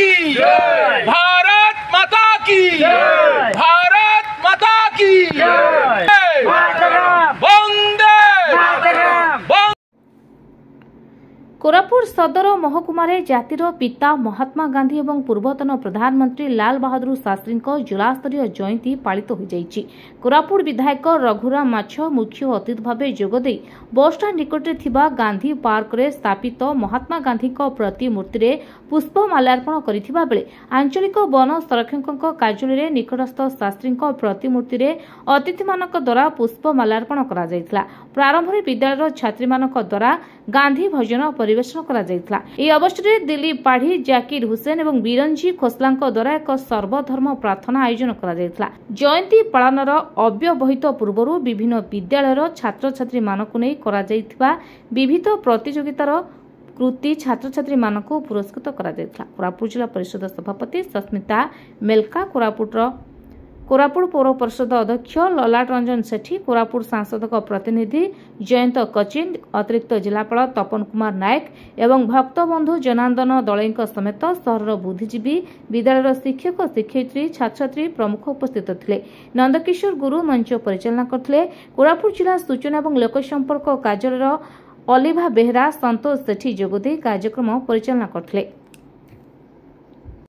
की जय, भारत माता की जय, भारत माता की जय, वंदे मातरम। कोरापुट सदर महकुमार जातिर पिता महात्मा गांधी एवं पूर्वतन प्रधानमंत्री लाल बहादुर शास्त्री जिलास्तरीय जयंती पालित हो जाइछि। कोरापुट विधायक रघुराम माछ मुख्य अतिथि भाव जोगदे बसस्टाण्ड निकटरे थिबा गांधी पार्क रे स्थापित महात्मा गांधी प्रतिमूर्ति रे पुष्प माल्यार्पण करिथिबा बेले आंचलिक वन संरक्षक कार्यालय निकटस्थ शास्त्री प्रतिमूर्ति रे अतिथि मानक द्वारा पुष्प माल्यार्पण करा जायतिला। प्रारंभ रे विद्यालय छात्री मानक द्वारा गांधी भजन परिवेशन करा जायतिला। एही अवसर रे दिलीप पाढ़ी, जाकिर हुसैन एवं बिरंजी खोसलांक द्वारा एक सर्वधर्म प्रार्थना आयोजन करा जायतिला। जयंती पालनर अव्यवहित पूर्वरु विभिन्न विद्यालयर छात्र छात्री मानकु नै करा जायतिबा विविध प्रतियोगितार कृति छात्र छात्री मानकु पुरस्कृत करा जायतिला। कोरापुट जिला परिषद सभापति सस्मिता मेलका, कोरापुट पौर परिषद अध्यक्ष ललाट रंजन सेठी, कोरापुट सांसद प्रतिनिधि जयंत कचिन, अतिरिक्त जिलापाल तपन कुमार नायक एवं भक्तबंधु जनार्दन दलई समेत सहर बुद्धिजीवी, विद्यालय शिक्षक शिक्षयित्री, छात्रछात्री प्रमुख उपस्थित थे। नंदकिशोर गुरु मंच परिचालना करथिले। कोरापुट जिला सूचना एवं लोकसंपर्क कार्यालय अलिभा बेहरा, संतोष सेठी जोगदे कार्यक्रम परिचालना करथिले।